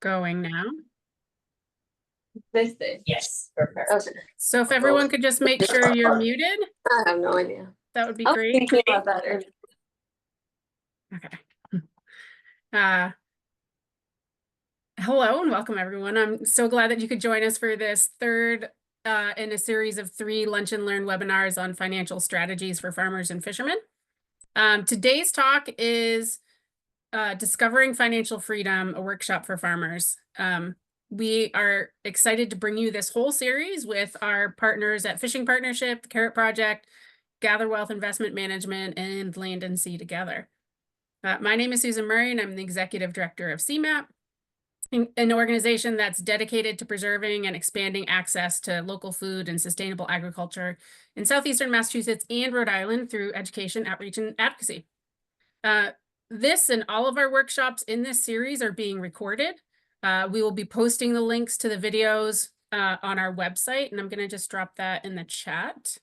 Going now. This thing. Yes. Perfect. Okay. So if everyone could just make sure you're muted, I have no idea. that would be I was great. thinking about that earlier. Okay. Hello and welcome everyone. I'm so glad that you could join us for this third in a series of 3 Lunch and Learn webinars on financial strategies for farmers and fishermen. Today's talk is Discovering Financial Freedom, a workshop for farmers. We are excited to bring you this whole series with our partners at Fishing Partnership, the Carrot Project, GatherWealth Investment Management, and Land and Sea Together. My name is Susan Murray, and I'm the Executive Director of CMAP, an organization that's dedicated to preserving and expanding access to local food and sustainable agriculture in southeastern Massachusetts and Rhode Island through education, outreach, and advocacy. This and all of our workshops in this series are being recorded. We will be posting the links to the videos on our website, and I'm going to just drop that in the chat.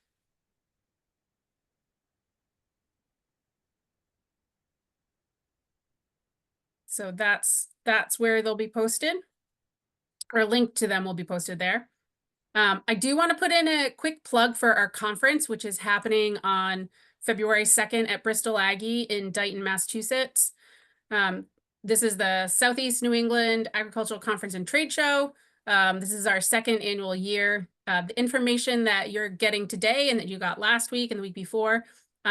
So that's where they'll be posted, or a link to them will be posted there. I do want to put in a quick plug for our conference, which is happening on February 2nd at Bristol Aggie in Dighton, Massachusetts. This is the Southeast New England Agricultural Conference and Trade Show. This is our 2nd annual year. The information that you're getting today and that you got last week and the week before,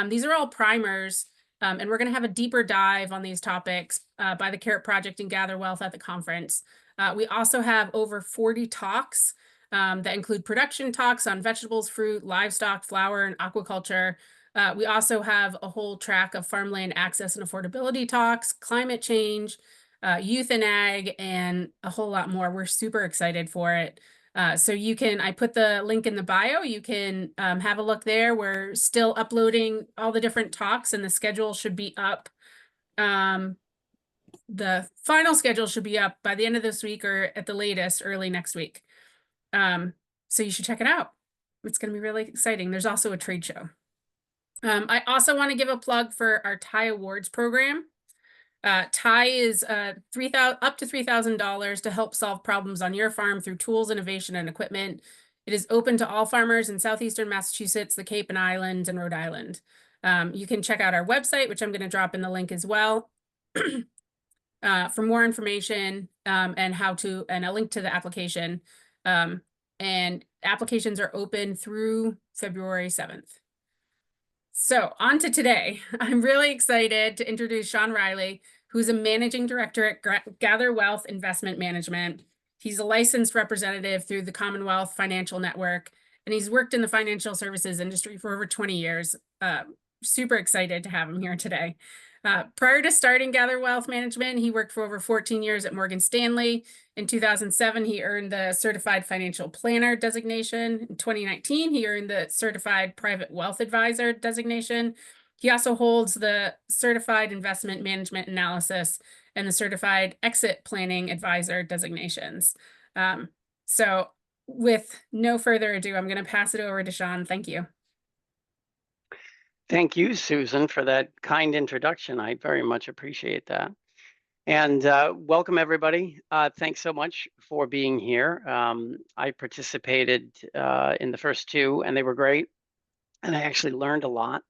these are all primers, and we're going to have a deeper dive on these topics by the Carrot Project and GatherWealth at the conference. We also have over 40 talks that include production talks on vegetables, fruit, livestock, flower, and aquaculture. We also have a whole track of farmland access and affordability talks, climate change, youth and ag, and a whole lot more. We're super excited for it. So you can, I put the link in the bio, you can have a look there. We're still uploading all the different talks, and the schedule should be up. The final schedule should be up by the end of this week, or at the latest early next week. So you should check it out. It's going to be really exciting. There's also a trade show. I also want to give a plug for our TIE Awards program. TIE is up to $3,000 to help solve problems on your farm through tools, innovation, and equipment. It is open to all farmers in southeastern Massachusetts, the Cape and Islands, and Rhode Island. You can check out our website, which I'm going to drop in the link as well, for more information and a link to the application. And applications are open through February 7th. So on to today. I'm really excited to introduce Sean Reilly, who's a managing director at GatherWealth Investment Management. He's a licensed representative through the Commonwealth Financial Network, and he's worked in the financial services industry for over 20 years. Super excited to have him here today. Prior to starting GatherWealth Management, he worked for over 14 years at Morgan Stanley. In 2007, he earned the Certified Financial Planner designation. In 2019, he earned the Certified Private Wealth Advisor designation. He also holds the Certified Investment Management Analysis and the Certified Exit Planning Advisor designations. So with no further ado, I'm going to pass it over to Sean. Thank you. Thank you, Susan, for that kind introduction. I very much appreciate that. And welcome, everybody. Thanks so much for being here. I participated in the first 2, and they were great. And I actually learned a lot.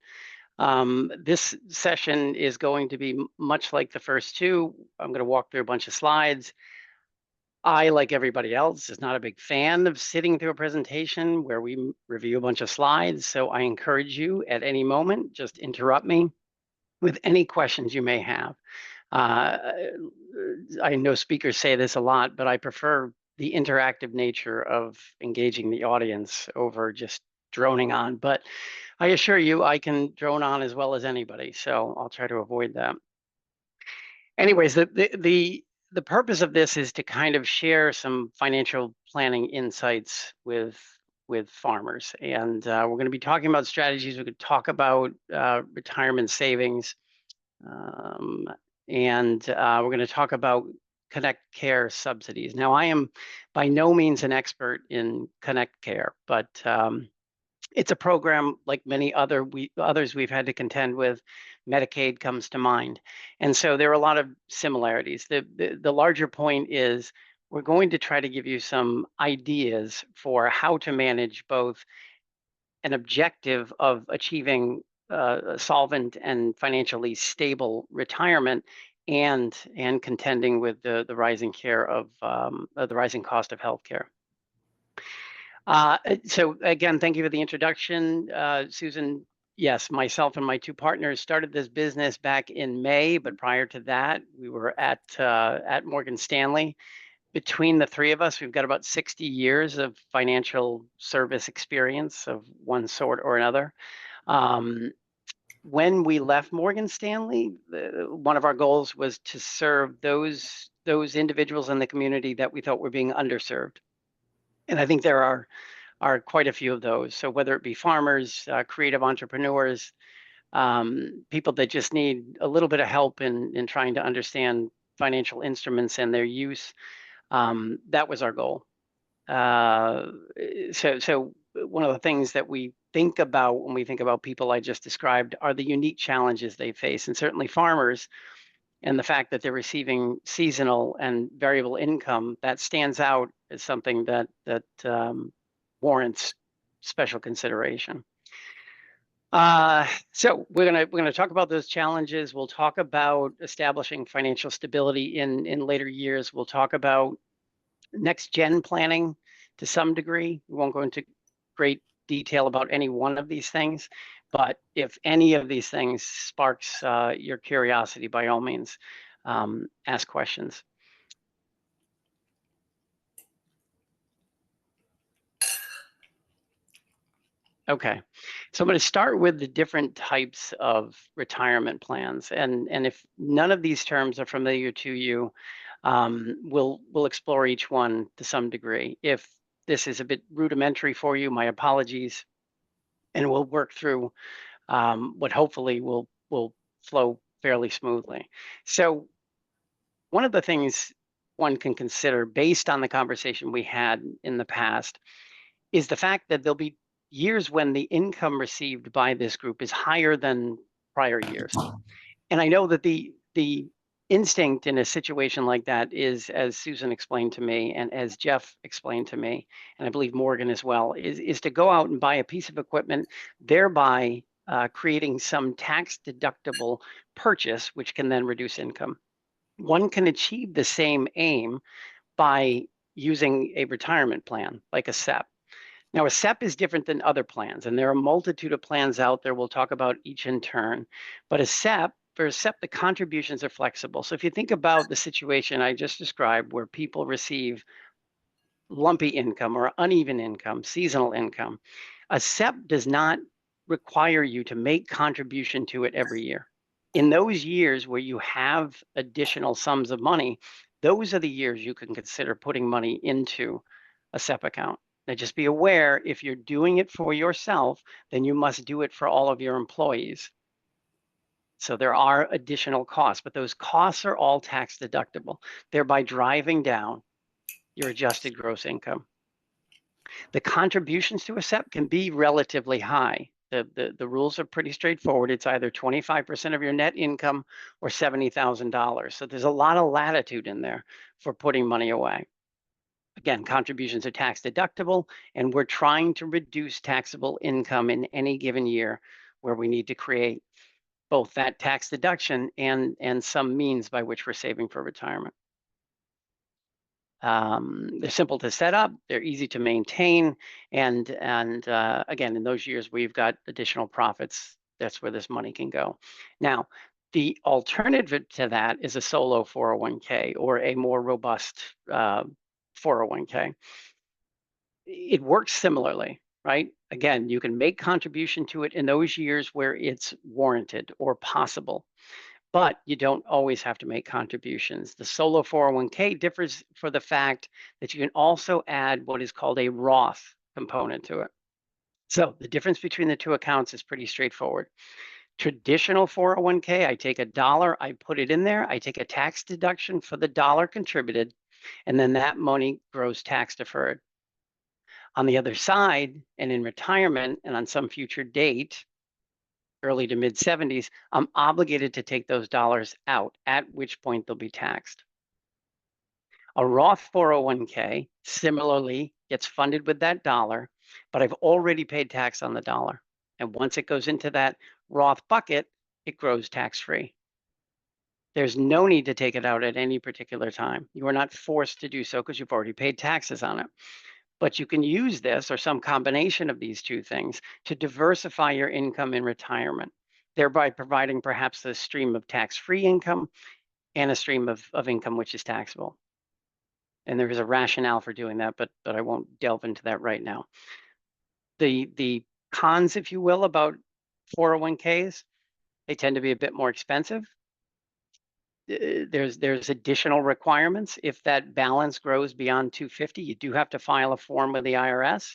This session is going to be much like the first 2. I'm going to walk through a bunch of slides. I, like everybody else, is not a big fan of sitting through a presentation where we review a bunch of slides. So I encourage you at any moment, just interrupt me with any questions you may have. I know speakers say this a lot, but I prefer the interactive nature of engaging the audience over just droning on. But I assure you, I can drone on as well as anybody. So I'll try to avoid that. Anyways, the purpose of this is to kind of share some financial planning insights with farmers. And we're going to be talking about strategies. We could talk about retirement savings. And we're going to talk about Connect Care subsidies. Now, I am by no means an expert in Connect Care, but it's a program like many others we've had to contend with. Medicaid comes to mind. And so there are a lot of similarities. The larger point is we're going to try to give you some ideas for how to manage both an objective of achieving a solvent and financially stable retirement and contending with the rising care of the rising cost of healthcare. So again, thank you for the introduction, Susan. Yes, myself and my two partners started this business back in May, but prior to that, we were at Morgan Stanley. Between the three of us, we've got about 60 years of financial service experience of one sort or another. When we left Morgan Stanley, one of our goals was to serve those individuals in the community that we thought were being underserved. And I think there are quite a few of those. So whether it be farmers, creative entrepreneurs, people that just need a little bit of help in trying to understand financial instruments and their use, that was our goal. So one of the things that we think about when we think about people I just described are the unique challenges they face, and certainly farmers and the fact that they're receiving seasonal and variable income, that stands out as something that warrants special consideration. So we're gonna talk about those challenges. We'll talk about establishing financial stability in later years. We'll talk about next gen planning to some degree. We won't go into great detail about any one of these things, but if any of these things sparks your curiosity, by all means, ask questions. Okay, so I'm going to start with the different types of retirement plans, and if none of these terms are familiar to you, we'll explore each one to some degree. If this is a bit rudimentary for you, my apologies, and we'll work through what hopefully will flow fairly smoothly. So one of the things one can consider based on the conversation we had in the past is the fact that there'll be years when the income received by this group is higher than prior years. And I know that the instinct in a situation like that is, as Susan explained to me, and as Jeff explained to me, and I believe Morgan as well, is to go out and buy a piece of equipment, thereby creating some tax deductible purchase, which can then reduce income. One can achieve the same aim by using a retirement plan, like a SEP. Now, a SEP is different than other plans, and there are a multitude of plans out there. We'll talk about each in turn. But for a SEP, the contributions are flexible. So if you think about the situation I just described, where people receive lumpy income or uneven income, seasonal income, a SEP does not require you to make contribution to it every year. In those years where you have additional sums of money, those are the years you can consider putting money into a SEP account. Now, just be aware, if you're doing it for yourself, then you must do it for all of your employees. So there are additional costs, but those costs are all tax deductible, thereby driving down your adjusted gross income. The contributions to a SEP can be relatively high. The rules are pretty straightforward. It's either 25% of your net income or $70,000. So there's a lot of latitude in there for putting money away. Again, contributions are tax deductible, and we're trying to reduce taxable income in any given year where we need to create both that tax deduction and some means by which we're saving for retirement. They're simple to set up, they're easy to maintain, and again, in those years where you've got additional profits, that's where this money can go. Now, the alternative to that is a solo 401k or a more robust 401k. It works similarly, right? Again, you can make contribution to it in those years where it's warranted or possible, but you don't always have to make contributions. The solo 401k differs for the fact that you can also add what is called a Roth component to it. So the difference between the two accounts is pretty straightforward. Traditional 401k, I take $1, I put it in there, I take a tax deduction for the dollar contributed, and then that money grows tax deferred. On the other side, and in retirement and on some future date, early to mid 70s, I'm obligated to take those dollars out, at which point they'll be taxed. A Roth 401k similarly gets funded with that dollar, but I've already paid tax on the dollar. And once it goes into that Roth bucket, it grows tax-free. There's no need to take it out at any particular time. You are not forced to do so because you've already paid taxes on it. But you can use this or some combination of these two things to diversify your income in retirement, thereby providing perhaps a stream of tax-free income and a stream of income which is taxable. And there is a rationale for doing that, but I won't delve into that right now. The cons, if you will, about 401ks, they tend to be a bit more expensive. There's additional requirements. If that balance grows beyond 250, you do have to file a form with the IRS.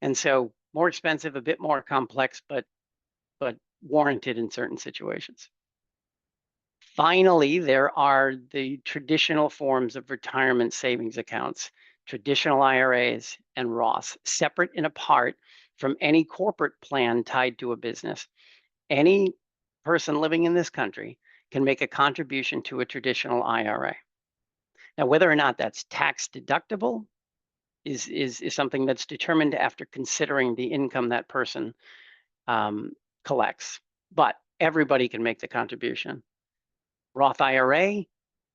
And so more expensive, a bit more complex, but warranted in certain situations. Finally, there are the traditional forms of retirement savings accounts, traditional IRAs and Roths, separate and apart from any corporate plan tied to a business. Any person living in this country can make a contribution to a traditional IRA. Now, whether or not that's tax deductible is something that's determined after considering the income that person collects, but everybody can make the contribution. Roth IRA,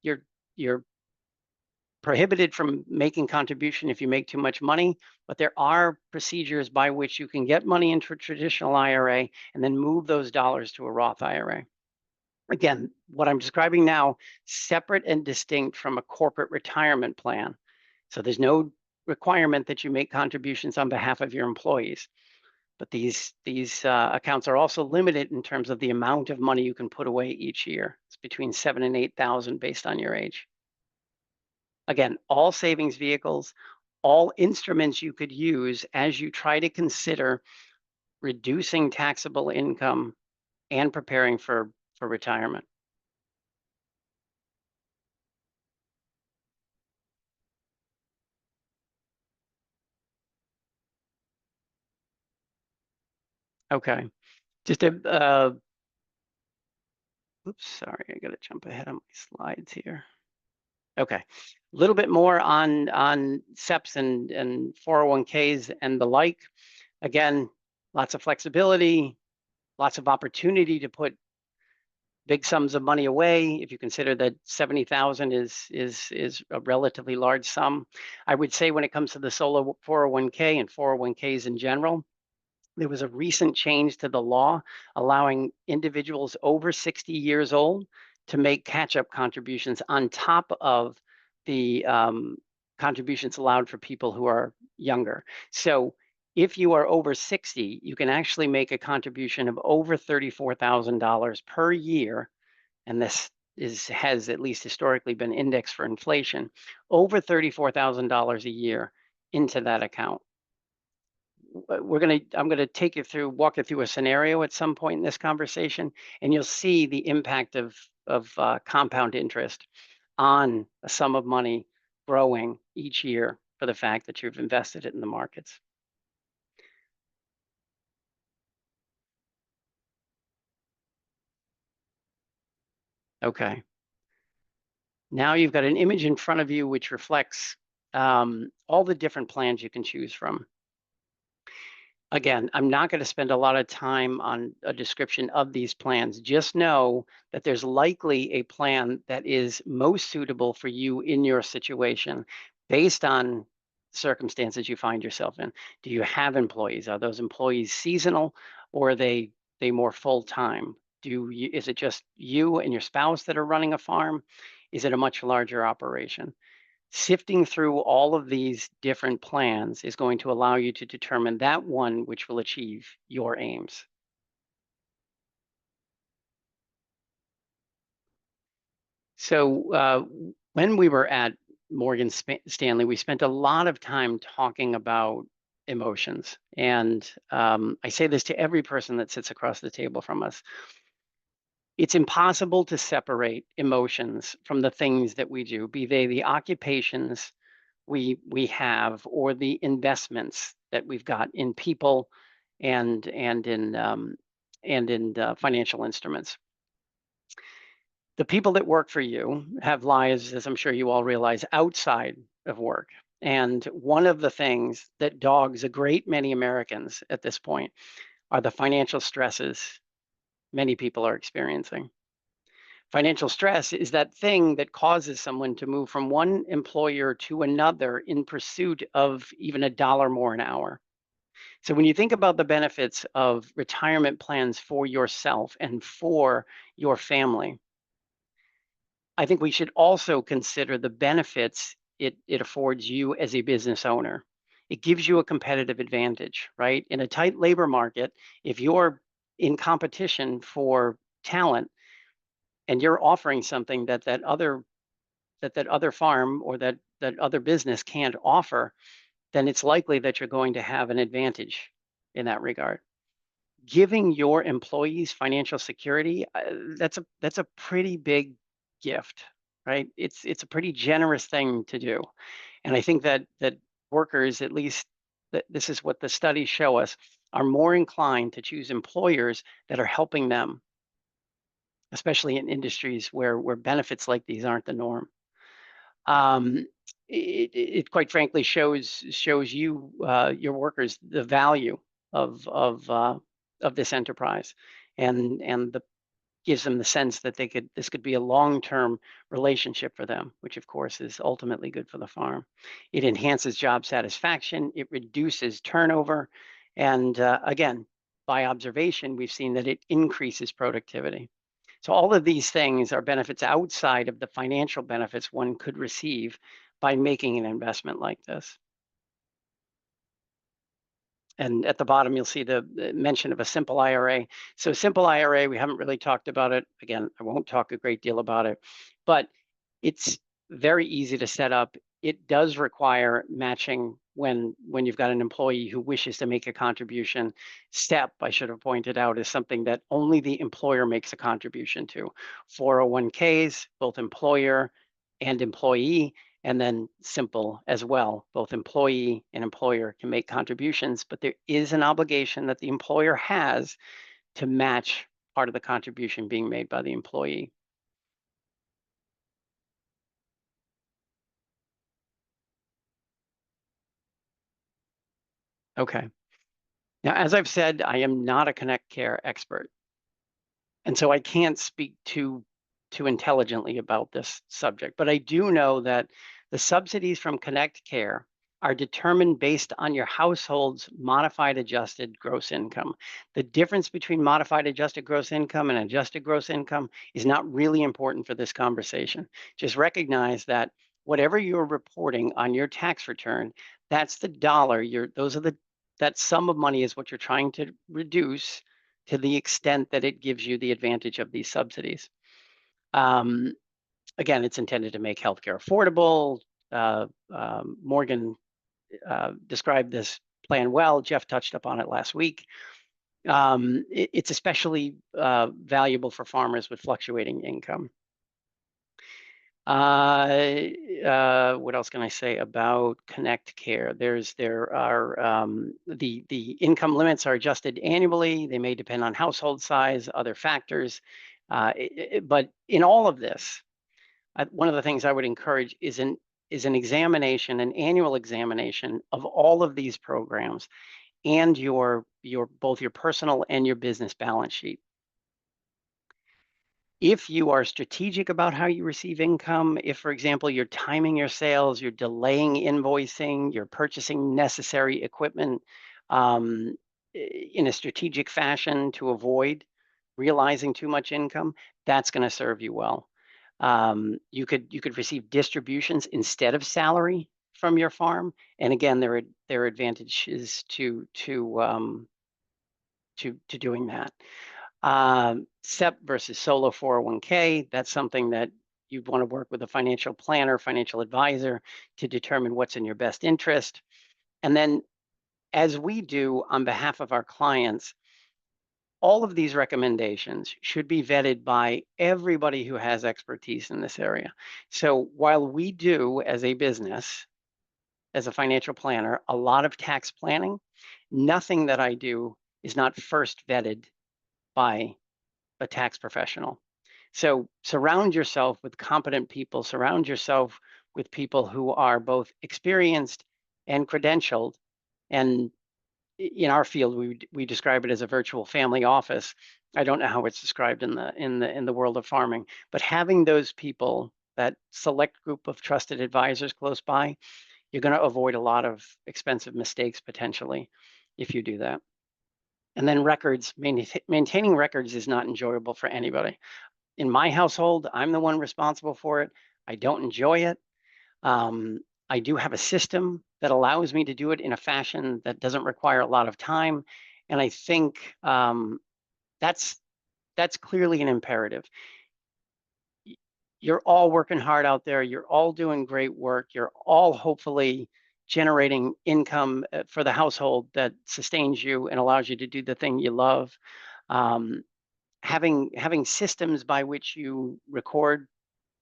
you're prohibited from making contribution if you make too much money, but there are procedures by which you can get money into a traditional IRA and then move those dollars to a Roth IRA. Again, what I'm describing now, separate and distinct from a corporate retirement plan. So there's no requirement that you make contributions on behalf of your employees. But these accounts are also limited in terms of the amount of money you can put away each year. It's between 7,000 and 8,000 based on your age. Again, all savings vehicles, all instruments you could use as you try to consider reducing taxable income and preparing for retirement. Okay, just a oops, sorry, I gotta jump ahead on my slides here. Okay, a little bit more on SEPs and 401ks and the like. Again, lots of flexibility, lots of opportunity to put big sums of money away. If you consider that 70,000 is a relatively large sum, I would say when it comes to the solo 401k and 401ks in general, there was a recent change to the law allowing individuals over 60 years old to make catch-up contributions on top of the contributions allowed for people who are younger. So if you are over 60, you can actually make a contribution of over $34,000 per year, and this has at least historically been indexed for inflation, over $34,000 a year into that account. I'm gonna walk you through a scenario at some point in this conversation, and you'll see the impact of compound interest on a sum of money growing each year for the fact that you've invested it in the markets. Okay. Now you've got an image in front of you which reflects all the different plans you can choose from. Again, I'm not going to spend a lot of time on a description of these plans. Just know that there's likely a plan that is most suitable for you in your situation based on circumstances you find yourself in. Do you have employees? Are those employees seasonal or are they more full-time? Is it just you and your spouse that are running a farm? Is it a much larger operation? Sifting through all of these different plans is going to allow you to determine that one which will achieve your aims. So when we were at Morgan Stanley, we spent a lot of time talking about emotions. And I say this to every person that sits across the table from us. It's impossible to separate emotions from the things that we do, be they the occupations we have or the investments that we've got in people and in financial instruments. The people that work for you have lives, as I'm sure you all realize, outside of work. And one of the things that dogs a great many Americans at this point are the financial stresses many people are experiencing. Financial stress is that thing that causes someone to move from one employer to another in pursuit of even $1 more an hour. So when you think about the benefits of retirement plans for yourself and for your family, I think we should also consider the benefits it affords you as a business owner. It gives you a competitive advantage, right? In a tight labor market, if you're in competition for talent and you're offering something that other farm or that other business can't offer, then it's likely that you're going to have an advantage in that regard. Giving your employees financial security, that's a pretty big gift, right? It's a pretty generous thing to do, and I think that workers, at least this is what the studies show us, are more inclined to choose employers that are helping them, especially in industries where benefits like these aren't the norm. Um, it quite frankly shows you your workers the value of this enterprise, and gives them the sense that this could be a long-term relationship for them, which of course is ultimately good for the farm. It enhances job satisfaction, it reduces turnover, and again, by observation, we've seen that it increases productivity. So all of these things are benefits outside of the financial benefits one could receive by making an investment like this. And at the bottom, you'll see the mention of a simple IRA. So simple IRA, we haven't really talked about it. Again, I won't talk a great deal about it, but it's very easy to set up. It does require matching when you've got an employee who wishes to make a contribution. SEP, I should have pointed out, is something that only the employer makes a contribution to. 401ks, both employer and employee, and then simple as well. Both employee and employer can make contributions, but there is an obligation that the employer has to match part of the contribution being made by the employee. Okay. Now, as I've said, I am not a Connect Care expert. And so I can't speak too intelligently about this subject, but I do know that the subsidies from Connect Care are determined based on your household's modified adjusted gross income. The difference between modified adjusted gross income and adjusted gross income is not really important for this conversation. Just recognize that whatever you're reporting on your tax return, that's the dollar. That sum of money is what you're trying to reduce to the extent that it gives you the advantage of these subsidies. Again, it's intended to make healthcare affordable. Morgan described this plan well. Jeff touched upon it last week. It's especially valuable for farmers with fluctuating income. What else can I say about Connect Care? There are the income limits are adjusted annually. They may depend on household size, other factors, but in all of this, one of the things I would encourage is an examination, an annual examination of all of these programs and both your personal and your business balance sheet. If you are strategic about how you receive income, if, for example, you're timing your sales, you're delaying invoicing, you're purchasing necessary equipment in a strategic fashion to avoid realizing too much income, that's going to serve you well. You could receive distributions instead of salary from your farm, and again, there are advantages to doing that. SEP versus solo 401k, that's something that you'd want to work with a financial planner, financial advisor to determine what's in your best interest. And then, as we do on behalf of our clients, all of these recommendations should be vetted by everybody who has expertise in this area. So while we do, as a business, as a financial planner, a lot of tax planning, nothing that I do is not first vetted by a tax professional. So surround yourself with competent people, surround yourself with people who are both experienced and credentialed. And in our field, we describe it as a virtual family office. I don't know how it's described in the world of farming, but having those people, that select group of trusted advisors close by, you're going to avoid a lot of expensive mistakes potentially if you do that. And then records, maintaining records is not enjoyable for anybody. In my household, I'm the one responsible for it. I don't enjoy it. I do have a system that allows me to do it in a fashion that doesn't require a lot of time. And I think that's clearly an imperative. You're all working hard out there. You're all doing great work. You're all hopefully generating income for the household that sustains you and allows you to do the thing you love. Um, having systems by which you record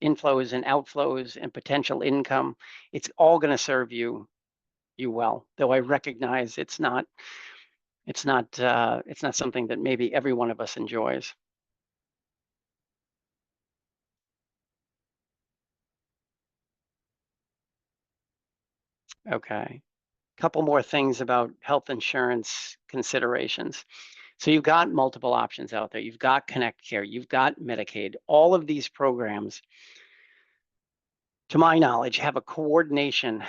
inflows and outflows and potential income, it's all going to serve you well. Though I recognize it's not something that maybe every one of us enjoys. Okay. Couple more things about health insurance considerations. So you've got multiple options out there. You've got Connect Care, you've got Medicaid. All of these programs, to my knowledge, have a coordination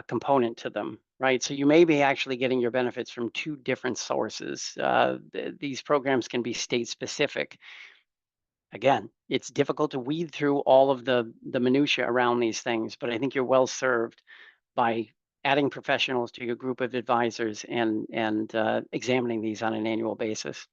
component to them, right? So you may be actually getting your benefits from two different sources. These programs can be state specific. Again, it's difficult to weed through all of the minutia around these things, but I think you're well served by adding professionals to your group of advisors and examining these on an annual basis.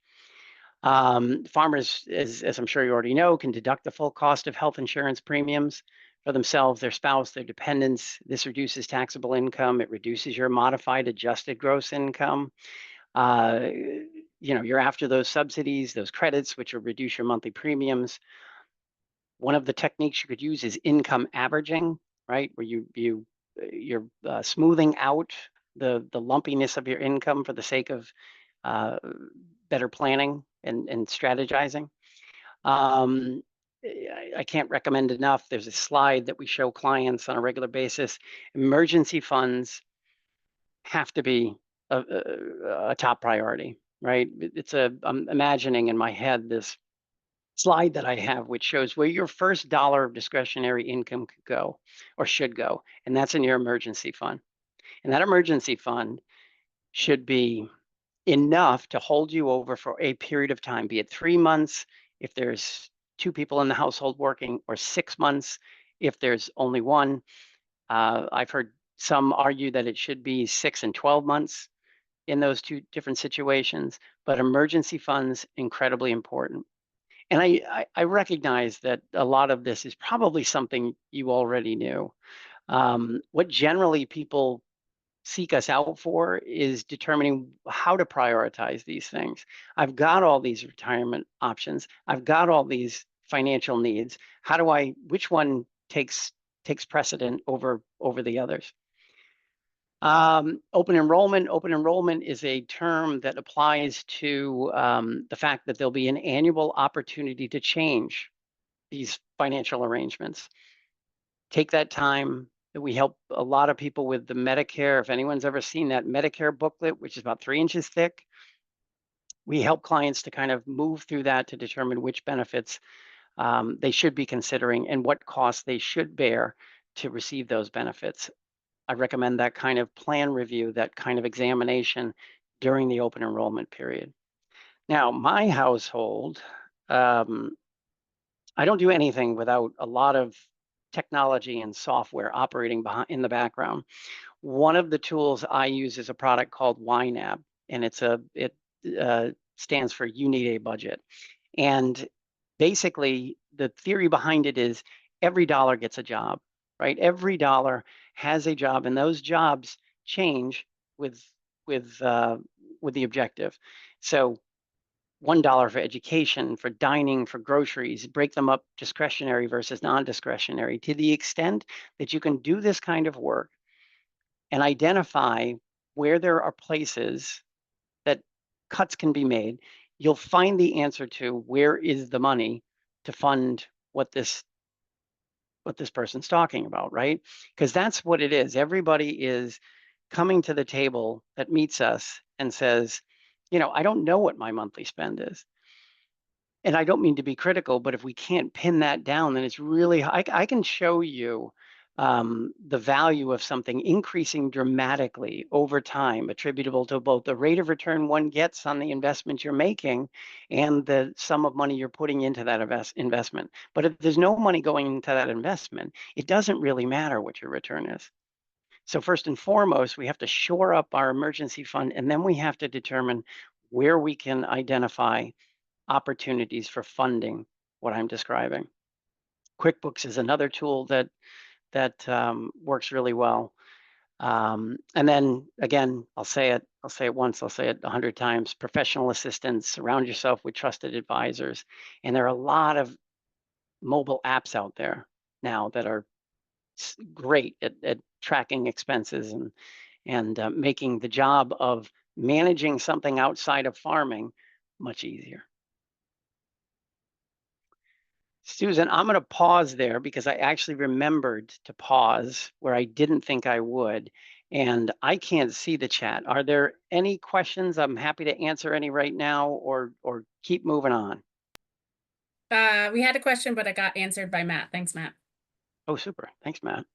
Farmers, as I'm sure you already know, can deduct the full cost of health insurance premiums for themselves, their spouse, their dependents. This reduces taxable income. It reduces your modified adjusted gross income. You're after those subsidies, those credits, which will reduce your monthly premiums. One of the techniques you could use is income averaging, right? Where you're smoothing out the lumpiness of your income for the sake of better planning and strategizing. I can't recommend enough. There's a slide that we show clients on a regular basis. Emergency funds have to be a top priority, right? I'm imagining in my head this slide that I have, which shows where your first dollar of discretionary income could go or should go, and that's in your emergency fund. And that emergency fund should be enough to hold you over for a period of time, be it 3 months if there's 2 people in the household working, or 6 months if there's only one. I've heard some argue that it should be 6 and 12 months in those two different situations, but emergency funds, incredibly important. And I recognize that a lot of this is probably something you already knew. What generally people seek us out for is determining how to prioritize these things. I've got all these retirement options. I've got all these financial needs. Which one takes precedent over the others? Open enrollment is a term that applies to the fact that there'll be an annual opportunity to change these financial arrangements. Take that time. We help a lot of people with the Medicare. If anyone's ever seen that Medicare booklet, which is about 3 inches thick, we help clients to kind of move through that to determine which benefits they should be considering and what costs they should bear to receive those benefits. I recommend that kind of plan review, that kind of examination during the open enrollment period. Now, my household, I don't do anything without a lot of technology and software operating in the background. One of the tools I use is a product called YNAB, and it stands for You Need a Budget. And basically, the theory behind it is every dollar gets a job, right? Every dollar has a job, and those jobs change with the objective. So $1 for education, for dining, for groceries, break them up discretionary versus non-discretionary, to the extent that you can do this kind of work and identify where there are places that cuts can be made. you'll find the answer to where is the money to fund what this person's talking about, right? Because that's what it is. Everybody is coming to the table that meets us and says, I don't know what my monthly spend is. And I don't mean to be critical, but if we can't pin that down, then it's really, I can show you the value of something increasing dramatically over time, attributable to both the rate of return one gets on the investment you're making and the sum of money you're putting into that investment. But if there's no money going into that investment, it doesn't really matter what your return is. So first and foremost, we have to shore up our emergency fund, and then we have to determine where we can identify opportunities for funding what I'm describing. QuickBooks is another tool that works really well. And then again, I'll say it once, I'll say it 100 times. Professional assistance, surround yourself with trusted advisors. And there are a lot of mobile apps out there now that are great at tracking expenses and making the job of managing something outside of farming much easier. Susan, I'm going to pause there because I actually remembered to pause where I didn't think I would, and I can't see the chat. Are there any questions? I'm happy to answer any right now, or keep moving on. We had a question, but it got answered by Matt. Thanks, Matt. Oh, super. Thanks, Matt.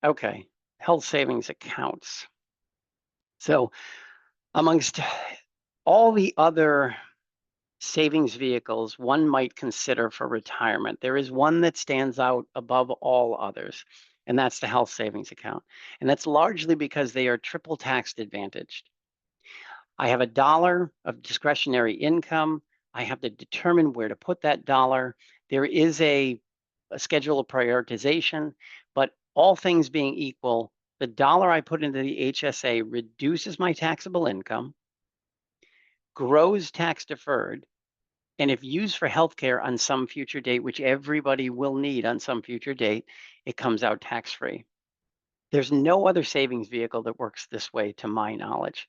Okay, health savings accounts. So amongst all the other savings vehicles one might consider for retirement, there is one that stands out above all others, and that's the health savings account. And that's largely because they are triple tax advantaged. I have $1 of discretionary income. I have to determine where to put that dollar. There is a schedule of prioritization, but all things being equal, the dollar I put into the HSA reduces my taxable income, grows tax deferred, and if used for healthcare on some future date, which everybody will need on some future date, it comes out tax-free. There's no other savings vehicle that works this way, to my knowledge.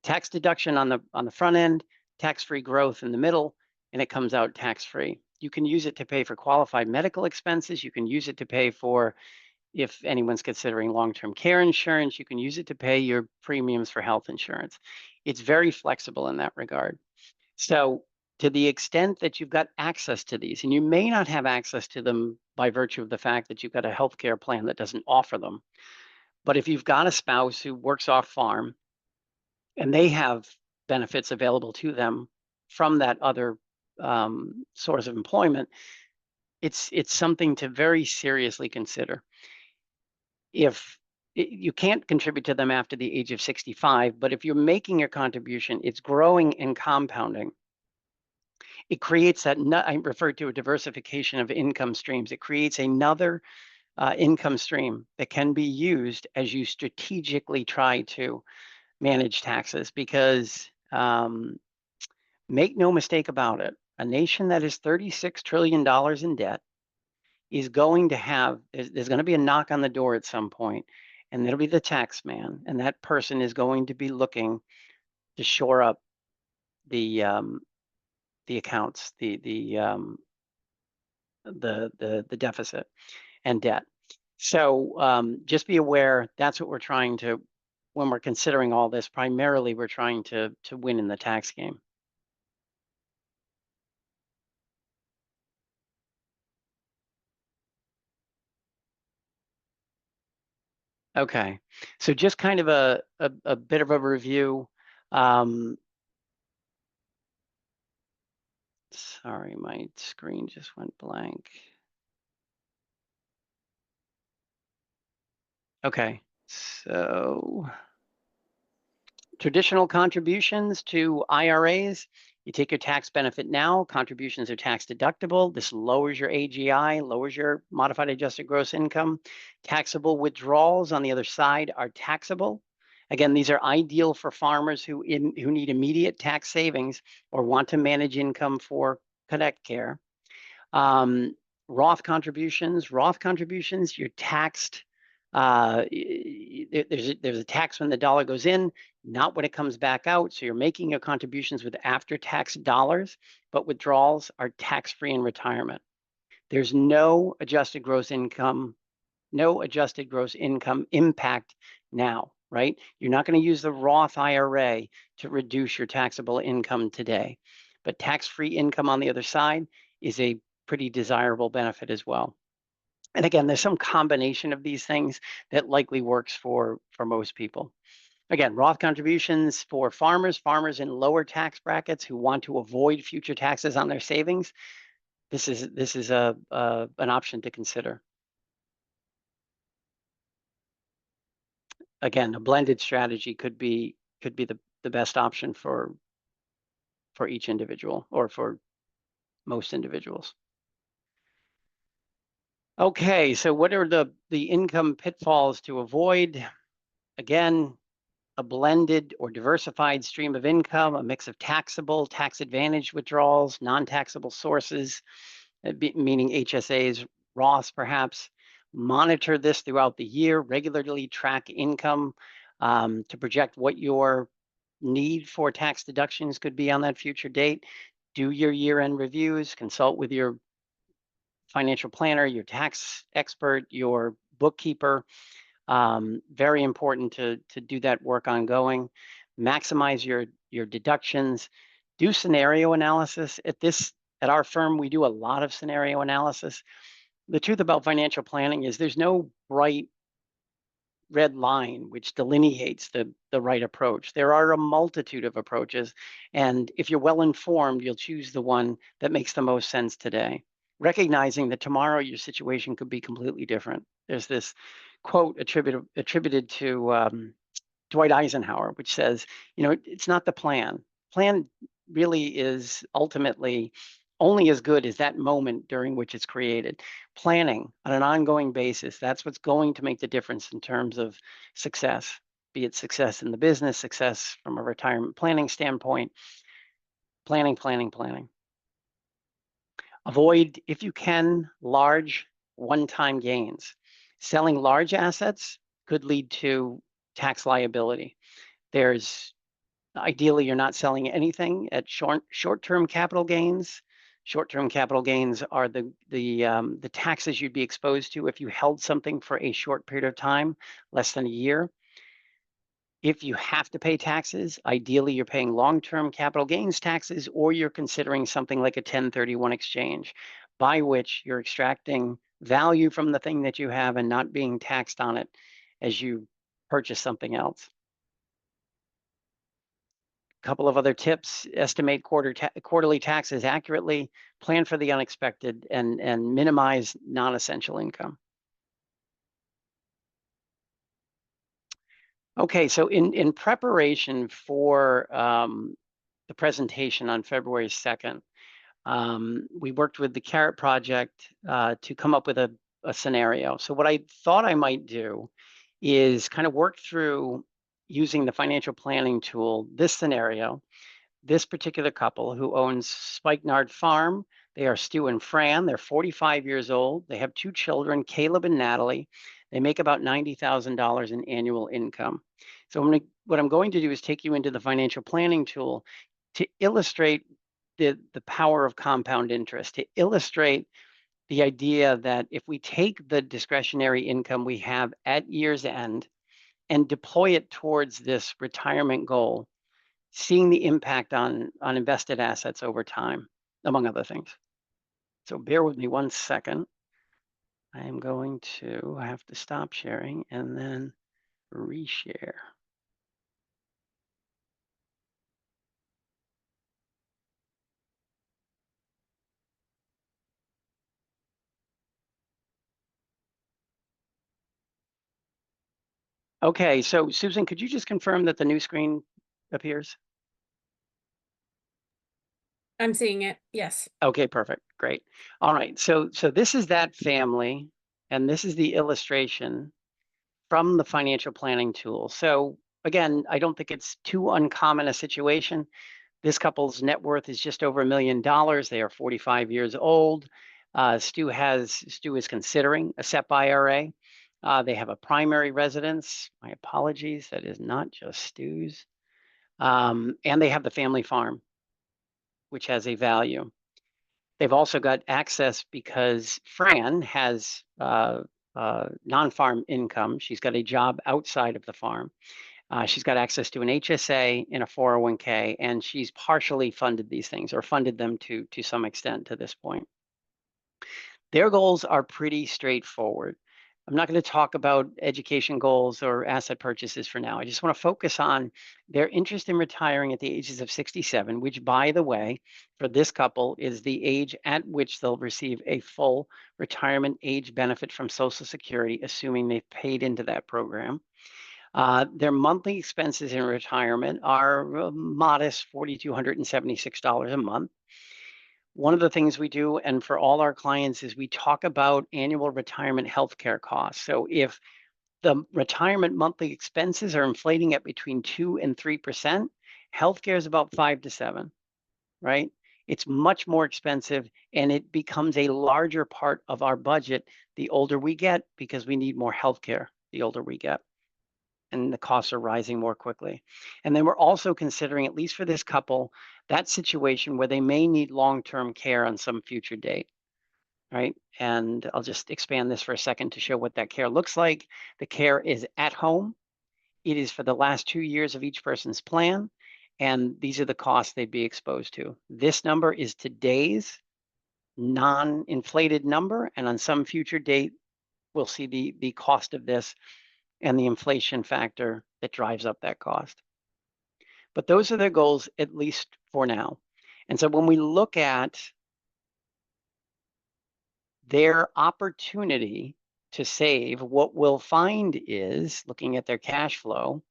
Tax deduction on the front end, tax-free growth in the middle, and it comes out tax-free. You can use it to pay for qualified medical expenses. You can use it to pay for, if anyone's considering long-term care insurance, you can use it to pay your premiums for health insurance. It's very flexible in that regard. So to the extent that you've got access to these, and you may not have access to them by virtue of the fact that you've got a healthcare plan that doesn't offer them, but if you've got a spouse who works off farm and they have benefits available to them from that other source of employment, it's something to very seriously consider. If you can't contribute to them after the age of 65, but if you're making your contribution, it's growing and compounding. It creates that, I referred to a diversification of income streams. It creates another income stream that can be used as you strategically try to manage taxes, because make no mistake about it, a nation that is $36 trillion in debt is going to have, there's going to be a knock on the door at some point, and it'll be the tax man, and that person is going to be looking to shore up the accounts, the deficit and debt. So just be aware, that's what we're trying to, when we're considering all this, primarily we're trying to win in the tax game. Okay, so just kind of a bit of a review. Sorry, my screen just went blank. Okay, so traditional contributions to IRAs, you take your tax benefit now, contributions are tax deductible. This lowers your AGI, lowers your modified adjusted gross income. Taxable withdrawals on the other side are taxable. Again, these are ideal for farmers who need immediate tax savings or want to manage income for Connect Care. Roth contributions, you're taxed. There's a tax when the dollar goes in. not when it comes back out. So you're making your contributions with after-tax dollars, but withdrawals are tax-free in retirement. There's no adjusted gross income impact now, right? You're not going to use the Roth IRA to reduce your taxable income today, but tax-free income on the other side is a pretty desirable benefit as well. And again, there's some combination of these things that likely works for most people. Again, Roth contributions for farmers in lower tax brackets who want to avoid future taxes on their savings. This is an option to consider. Again, a blended strategy could be the best option for each individual, or for most individuals. Okay, so what are the income pitfalls to avoid? Again, a blended or diversified stream of income, a mix of taxable, tax advantage withdrawals, non-taxable sources, meaning HSAs, Roths perhaps. Monitor this throughout the year, regularly track income to project what your need for tax deductions could be on that future date. Do your year-end reviews, consult with your financial planner, your tax expert, your bookkeeper. Very important to do that work ongoing. Maximize your deductions. Do scenario analysis. At our firm, we do a lot of scenario analysis. The truth about financial planning is there's no bright red line which delineates the right approach. There are a multitude of approaches, and if you're well informed, you'll choose the one that makes the most sense today, recognizing that tomorrow your situation could be completely different. There's this quote attributed to Dwight Eisenhower, which says, it's not the plan. Plan really is ultimately only as good as that moment during which it's created. Planning on an ongoing basis, that's what's going to make the difference in terms of success, be it success in the business, success from a retirement planning standpoint. Planning. Avoid, if you can, large one-time gains. Selling large assets could lead to tax liability. Ideally, you're not selling anything at short-term capital gains. Short-term capital gains are the taxes you'd be exposed to if you held something for a short period of time, less than a year. If you have to pay taxes, ideally you're paying long-term capital gains taxes, or you're considering something like a 1031 exchange, by which you're extracting value from the thing that you have and not being taxed on it as you purchase something else. Couple of other tips: estimate quarterly taxes accurately, plan for the unexpected, and minimize non-essential income. Okay, so in preparation for the presentation on February 2nd, we worked with the Carrot Project to come up with a scenario. So what I thought I might do is kind of work through, using the financial planning tool, this scenario. This particular couple who owns Spikenard Farm, they are Stu and Fran. They're 45 years old. They have 2 children, Caleb and Natalie. They make about $90,000 in annual income. So what I'm going to do is take you into the financial planning tool to illustrate the power of compound interest, to illustrate the idea that if we take the discretionary income we have at year's end and deploy it towards this retirement goal, seeing the impact on invested assets over time, among other things. So bear with me one second. I have to stop sharing and then reshare. Okay, so Susan, could you just confirm that the new screen appears? I'm seeing it. Yes. Okay, perfect. Great. All right. So this is that family, and this is the illustration from the financial planning tool. So again, I don't think it's too uncommon a situation. This couple's net worth is just over $1 million. They are 45 years old. Stu is considering a SEP IRA. They have a primary residence. My apologies, that is not just Stu's. And they have the family farm, which has a value. They've also got access because Fran has non-farm income. She's got a job outside of the farm. She's got access to an HSA and a 401k, and she's partially funded these things, or funded them to some extent to this point. Their goals are pretty straightforward. I'm not going to talk about education goals or asset purchases for now. I just want to focus on their interest in retiring at the ages of 67, which, by the way, for this couple is the age at which they'll receive a full retirement age benefit from Social Security, assuming they've paid into that program. Their monthly expenses in retirement are a modest $4,276 a month. One of the things we do, and for all our clients, is we talk about annual retirement healthcare costs. So if the retirement monthly expenses are inflating at between 2 and 3%, healthcare is about 5 to 7, right? It's much more expensive, and it becomes a larger part of our budget the older we get, because we need more healthcare the older we get, and the costs are rising more quickly. And then we're also considering, at least for this couple, that situation where they may need long-term care on some future date, right? And I'll just expand this for a second to show what that care looks like. The care is at home. It is for the last 2 years of each person's plan, and these are the costs they'd be exposed to. This number is today's non-inflated number, and on some future date, we'll see the cost of this and the inflation factor that drives up that cost. But those are their goals, at least for now. And so when we look at their opportunity to save, what we'll find is, looking at their cash flow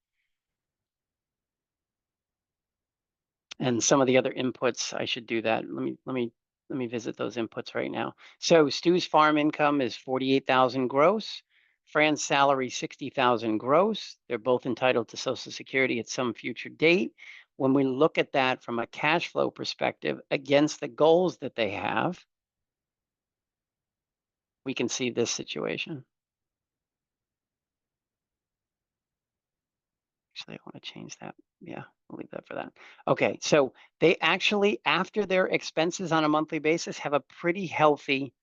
and some of the other inputs, I should do that. Let me visit those inputs right now. So Stu's farm income is 48,000 gross. Fran's salary, 60,000 gross. They're both entitled to Social Security at some future date. When we look at that from a cash flow perspective against the goals that they have, we can see this situation. Actually, I want to change that. Yeah, I'll leave that for that. Okay, so they actually, after their expenses on a monthly basis, have a pretty healthy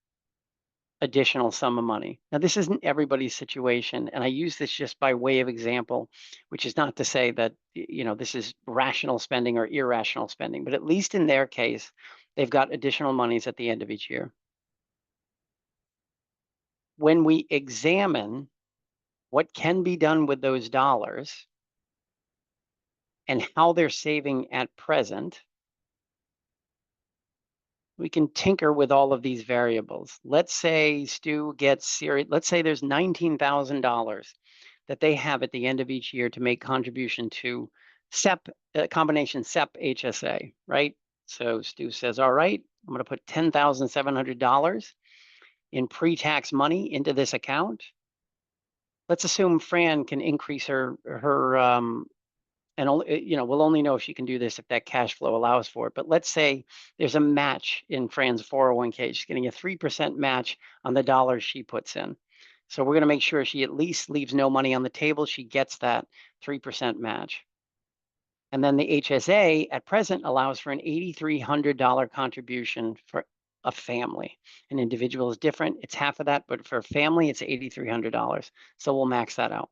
additional sum of money. Now, this isn't everybody's situation, and I use this just by way of example, which is not to say that, you know, this is rational spending or irrational spending, but at least in their case, they've got additional monies at the end of each year. When we examine what can be done with those dollars and how they're saving at present, we can tinker with all of these variables. Let's say Stu gets serious. Let's say there's $19,000 that they have at the end of each year to make contribution to SEP, combination SEP HSA, right? So Stu says, all right, I'm going to put $10,700 in pre-tax money into this account. Let's assume Fran can increase her and you know, we'll only know if she can do this if that cash flow allows for it. But let's say there's a match in Fran's 401k. She's getting a 3% match on the dollars she puts in. So we're going to make sure she at least leaves no money on the table. She gets that 3% match. And then the HSA at present allows for an $8,300 contribution for a family. An individual is different. It's half of that, but for a family, it's $8,300. So we'll max that out.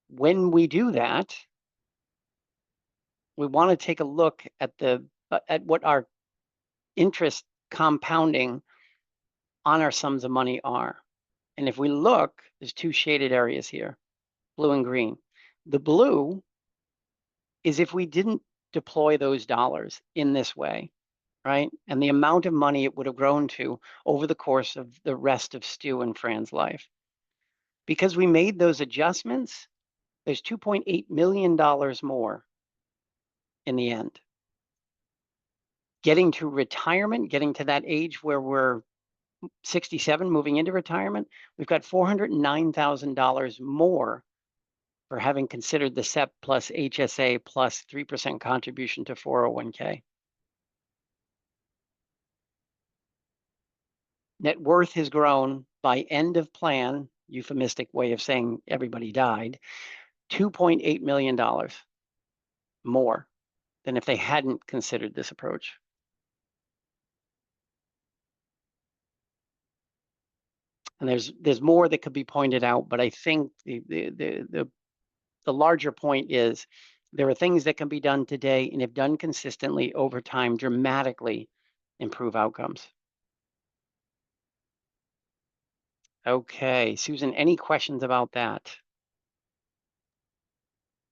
When we do that, we want to take a look at at what our interest compounding on our sums of money are. And if we look, there's two shaded areas here, blue and green. The blue is if we didn't deploy those dollars in this way, right? And the amount of money it would have grown to over the course of the rest of Stu and Fran's life. Because we made those adjustments, there's $2.8 million more in the end. Getting to retirement, getting to that age where we're 67, moving into retirement, we've got $409,000 more for having considered the SEP plus HSA plus 3% contribution to 401k. Net worth has grown by end of plan, euphemistic way of saying everybody died, $2.8 million more than if they hadn't considered this approach. And there's more that could be pointed out, but I think the larger point is there are things that can be done today and if done consistently over time, dramatically improve outcomes. Okay, Susan, any questions about that?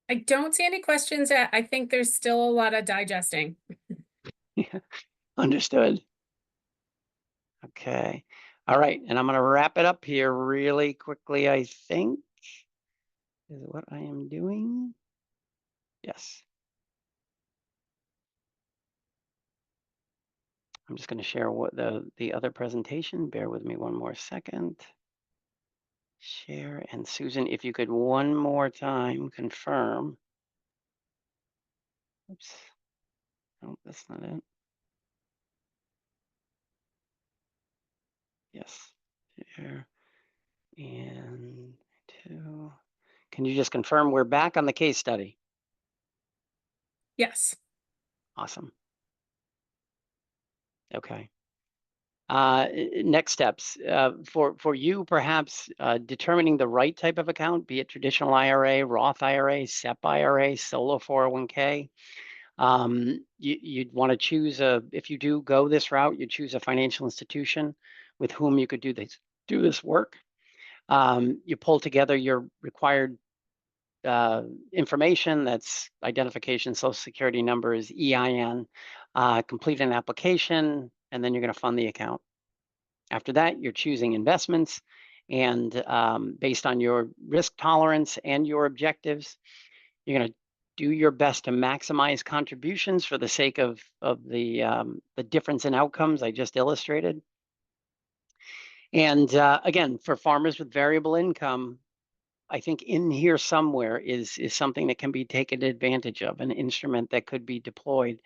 I don't see any questions yet. I think there's still a lot of digesting. Understood. Okay. All right. And I'm going to wrap it up here really quickly, I think, is what I am doing. Yes. I'm just going to share what the other presentation. Bear with me one more second. Share. And Susan, if you could one more time confirm. Oops. No, that's not it. Yes. Share. And 2. Can you just confirm we're back on the case study? Yes. Awesome. Okay. Next steps for you, perhaps determining the right type of account, be it traditional IRA, Roth IRA, SEP IRA, solo 401k. You'd want to choose if you do go this route, you choose a financial institution with whom you could do this work. You pull together your required information, that's identification, social security numbers, EIN, complete an application, and then you're going to fund the account. After that, you're choosing investments, and based on your risk tolerance and your objectives, you're going to do your best to maximize contributions for the sake of the difference in outcomes I just illustrated. And again, for farmers with variable income, I think in here somewhere is something that can be taken advantage of, an instrument that could be deployed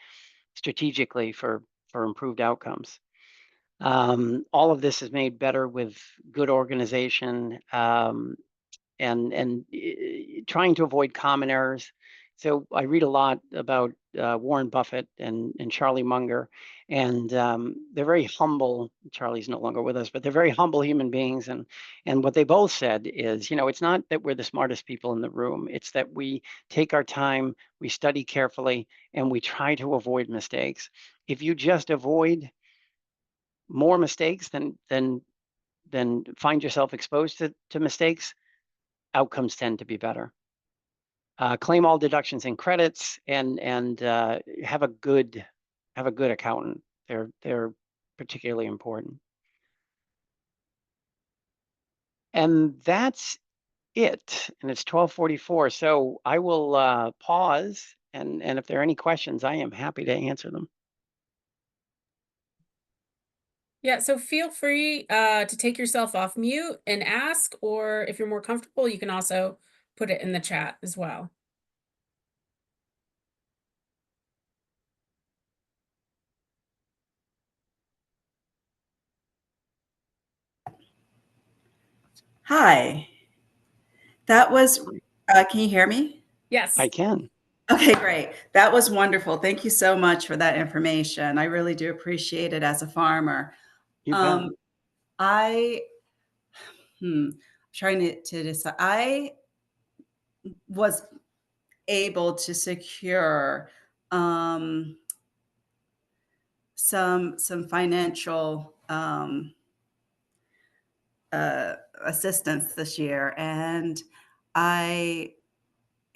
strategically for improved outcomes. All of this is made better with good organization and trying to avoid common errors. So I read a lot about Warren Buffett and Charlie Munger, and they're very humble. Charlie's no longer with us, but they're very humble human beings. And what they both said is, it's not that we're the smartest people in the room. It's that we take our time, we study carefully, and we try to avoid mistakes. If you just avoid more mistakes than find yourself exposed to mistakes, outcomes tend to be better. Claim all deductions and credits, and have a good accountant. They're particularly important. And that's it. And it's 12:44. So I will pause, and if there are any questions, I am happy to answer them. Yeah, so feel free to take yourself off mute and ask, or if you're more comfortable, you can also put it in the chat as well. Hi. That was, can you hear me? Yes. I can. Okay, great. That was wonderful. Thank you so much for that information. I really do appreciate it as a farmer. You bet. I, trying to decide. I was able to secure some financial assistance this year, and I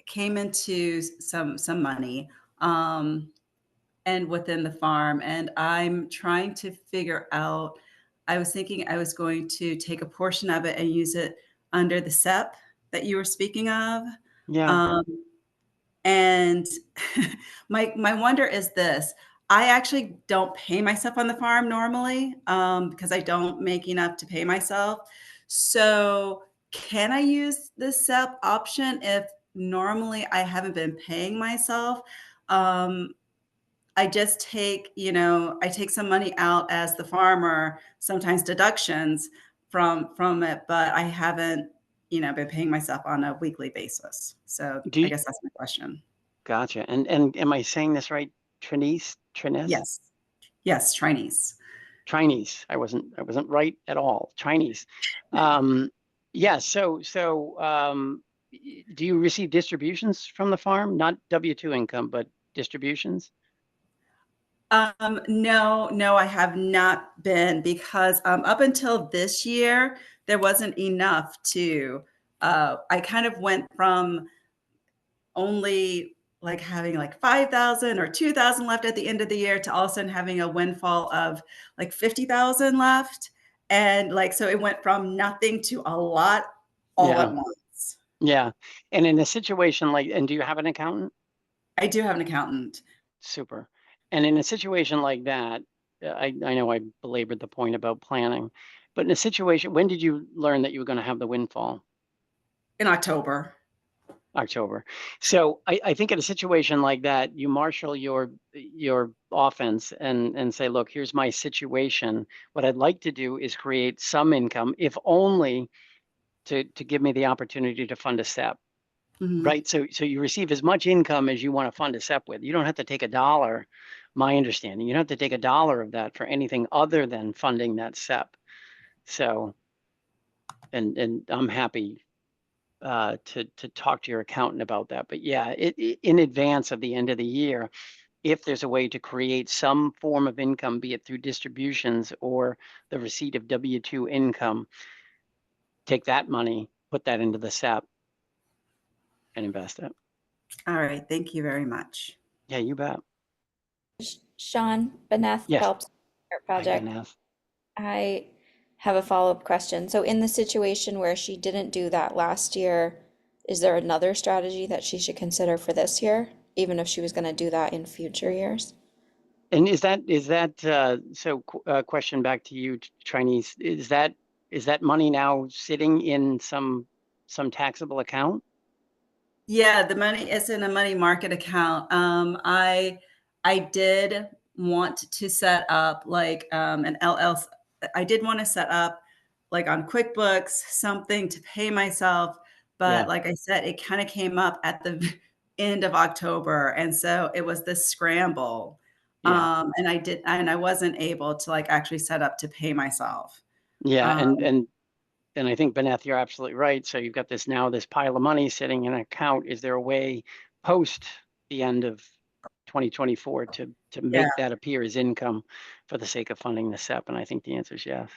came into some money and within the farm, and I'm trying to figure out. I was thinking I was going to take a portion of it and use it under the SEP that you were speaking of. Yeah. Um, and my wonder is this: I actually don't pay myself on the farm normally because I don't make enough to pay myself. So can I use the SEP option if normally I haven't been paying myself? I just take, I take some money out as the farmer, sometimes deductions from it, but I haven't, been paying myself on a weekly basis. So Do I you, guess that's my question. gotcha. And am I saying this right? Trinice? Yes. Yes, Chinese. Chinese. I wasn't right at all. Chinese. Yeah. Do you receive distributions from the farm? Not W-2 income, but distributions? No, I have not been, because up until this year, there wasn't enough to. I kind of went from only like having like 5,000 or 2,000 left at the end of the year to all of a sudden having a windfall of like 50,000 left. And like, so it went from nothing to a lot all Yeah. at once. Yeah. And in a situation like, and do you have an accountant? I do have an accountant. Super. And in a situation like that, I know I belabored the point about planning, but in a situation, when did you learn that you were going to have the windfall? In October. October. So I think in a situation like that, you marshal your offense and say, look, here's my situation. What I'd like to do is create some income, if only to give me the opportunity to fund a SEP. Mhm. Right. So you receive as much income as you want to fund a SEP with. You don't have to take a dollar, my understanding. You don't have to take a dollar of that for anything other than funding that SEP. So, and I'm happy to talk to your accountant about that. But yeah, in advance of the end of the year, if there's a way to create some form of income, be it through distributions or the receipt of W-2 income, take that money, put that into the SEP and invest it. All right. Thank you very much. Yeah, you bet. Sean, Beth Yes. Phelps Art Hi, Project. Vanessa. I have a follow-up question. So in the situation where she didn't do that last year, is there another strategy that she should consider for this year, even if she was going to do that in future years? And is that question back to you, Chinese, is that money now sitting in some taxable account? Yeah, the money is in a money market account. I did want to set up like an LLC. I did want to set up like on QuickBooks something to pay myself, Yeah, but like I said, it kind of came up at the end of October, and so it was this scramble. yeah, And I wasn't able to like actually set up to pay myself. yeah. Um, And I think, Beth, you're absolutely right. So you've got this pile of money sitting in an account. Is there a way post the end of 2024 to yeah. make that appear as income for the sake of funding the SEP? And I think the answer is yes.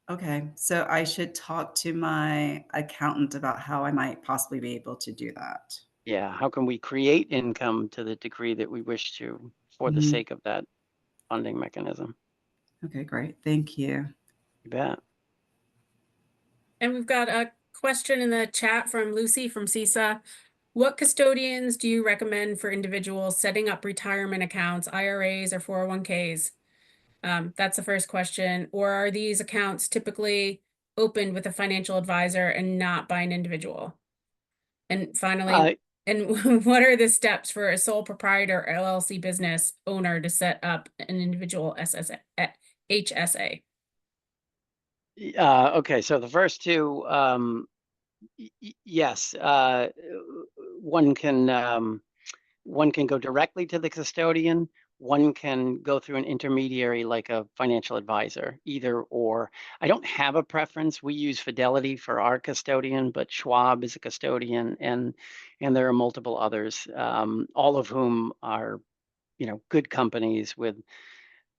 Okay, so I should talk to my accountant about how I might possibly be able to do that. Yeah. How can we create income to the degree that we wish to for the Mhm. sake of that funding mechanism? Okay, great. Thank you. You bet. And we've got a question in the chat from Lucy from CISA. What custodians do you recommend for individuals setting up retirement accounts, IRAs, or 401ks? That's the first question. Or are these accounts typically opened with a financial advisor and not by an individual? And finally, and what are the steps for a sole proprietor LLC business owner to set up an individual HSA? Okay, so the first two, yes, one can one can go directly to the custodian. One can go through an intermediary like a financial advisor, either or. I don't have a preference. We use Fidelity for our custodian, but Schwab is a custodian, and there are multiple others, all of whom are, good companies with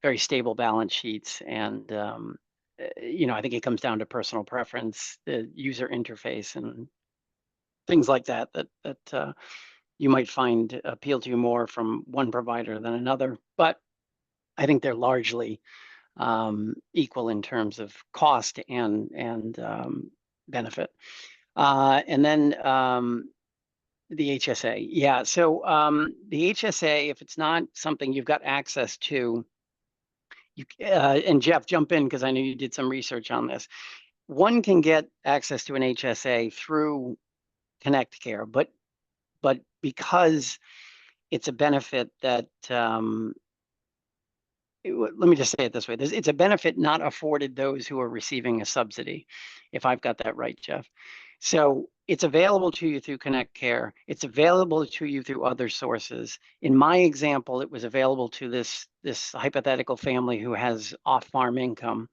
very stable balance sheets. And I think it comes down to personal preference, the user interface, and things like that you might find appeal to you more from one provider than another. But I think they're largely equal in terms of cost and benefit. And then the HSA, yeah. So the HSA, if it's not something you've got access to, and Jeff, jump in because I know you did some research on this. One can get access to an HSA through Connect Care, but because it's a benefit that let me just say it this way. It's a benefit not afforded those who are receiving a subsidy, if I've got that right, Jeff. So it's available to you through Connect Care. It's available to you through other sources. In my example, it was available to this hypothetical family who has off-farm income.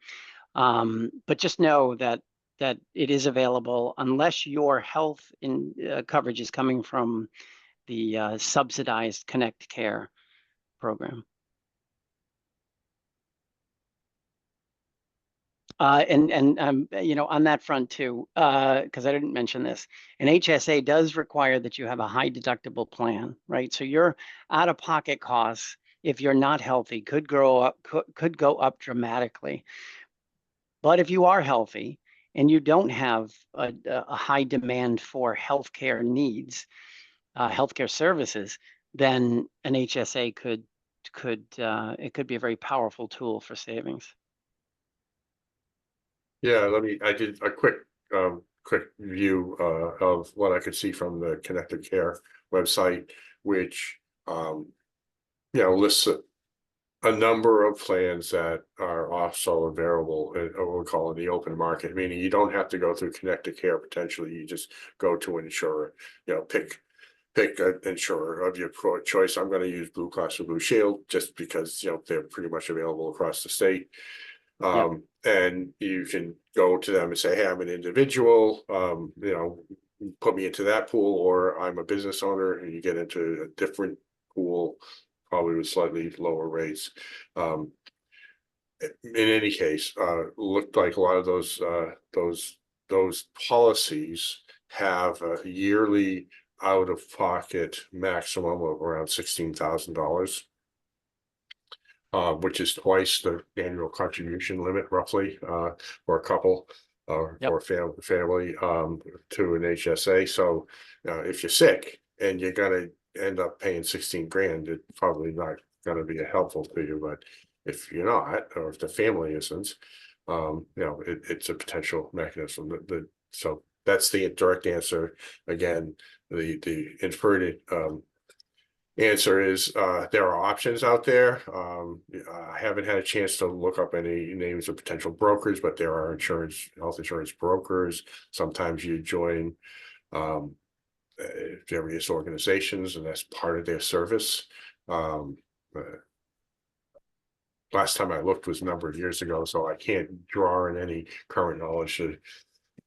But just know that it is available unless your health coverage is coming from the subsidized Connect Care program. You know, on that front too, because I didn't mention this, an HSA does require that you have a high deductible plan, right? So your out-of-pocket costs, if you're not healthy, could go up dramatically. But if you are healthy and you don't have a high demand for healthcare needs, healthcare services, then an HSA could be a very powerful tool for savings. Yeah, I did a quick view of what I could see from the Connected Care website, which lists a number of plans that are also available in what we call in the open market, meaning you don't have to go through Connected Care potentially. You just go to an insurer, pick an insurer of your choice. I'm going to use Blue Cross or Blue Shield just because they're pretty much available across the state. And you can go to them and say, hey, I'm an individual, put me into that pool, or I'm a business owner, and you get into a different pool, probably with slightly lower rates. In any case, looked like a lot of those policies have a yearly out-of-pocket maximum of around $16,000. Which is twice the annual contribution limit, roughly, for a couple or family to an HSA. So if you're sick and you're gonna end up paying 16 grand, it's probably not gonna be helpful to you. But if you're not, or if the family isn't, it's a potential mechanism. So that's the direct answer. Again, the inferred answer is there are options out there. I haven't had a chance to look up any names of potential brokers, but there are health insurance brokers. Sometimes you join various organizations, and that's part of their service. Last time I looked was a number of years ago, so I can't draw on any current knowledge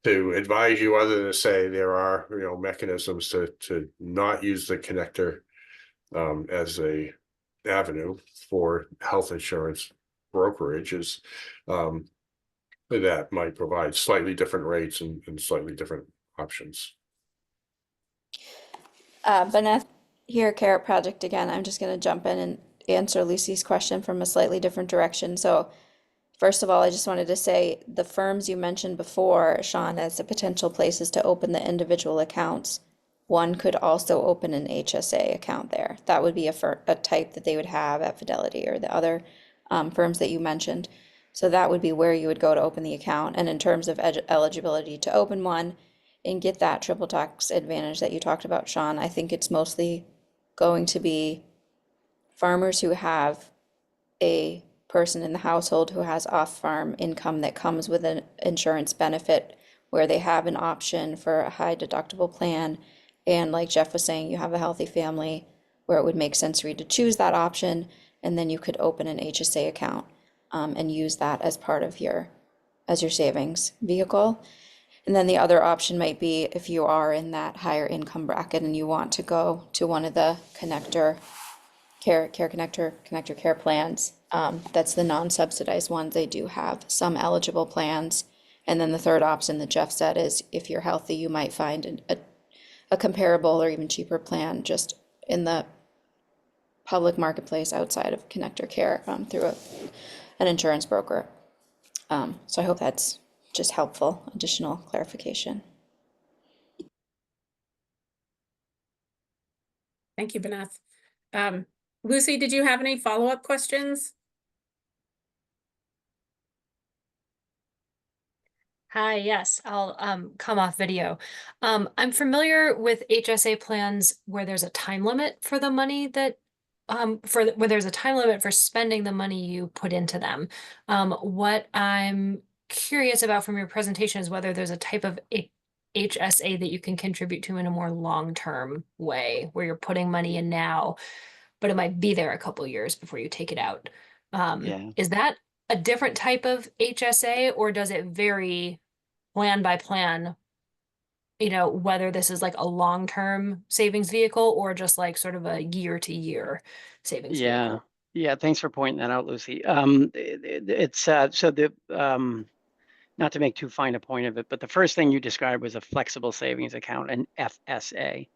to advise you, other than to say there are mechanisms to not use the connector as a avenue for health insurance brokerages that might provide slightly different rates and slightly different options. Vanessa here, Carrot Project again. I'm just going to jump in and answer Lucy's question from a slightly different direction. So first of all, I just wanted to say the firms you mentioned before, Sean, as the potential places to open the individual accounts, one could also open an HSA account there. That would be a type that they would have at Fidelity or the other firms that you mentioned. So that would be where you would go to open the account. And in terms of eligibility to open one and get that triple tax advantage that you talked about, Sean, I think it's mostly going to be farmers who have a person in the household who has off-farm income that comes with an insurance benefit, where they have an option for a high deductible plan. And like Jeff was saying, you have a healthy family where it would make sense for you to choose that option, and then you could open an HSA account and use that as part of your savings vehicle. And then the other option might be if you are in that higher income bracket and you want to go to one of the connector care plans. That's the non-subsidized ones. They do have some eligible plans. And then the third option that Jeff said is if you're healthy, you might find a comparable or even cheaper plan just in the public marketplace outside of Connector Care through an insurance broker. So I hope that's just helpful, additional clarification. Thank you, Banath. Lucy, did you have any follow-up questions? Hi, yes, I'll come off video. I'm familiar with HSA plans where there's a time limit for the money that where there's a time limit for spending the money you put into them. What I'm curious about from your presentation is whether there's a type of HSA that you can contribute to in a more long-term way, where you're putting money in now, but it might be there a couple years before you take it out. Yeah. Is that a different type of HSA, or does it vary plan by plan? You know, whether this is like a long-term savings vehicle or just like sort of a year-to-year savings Yeah. vehicle. Yeah. Thanks for pointing that out, Lucy. It's so the not to make too fine a point of it, but the first thing you described was a flexible savings account, an FSA,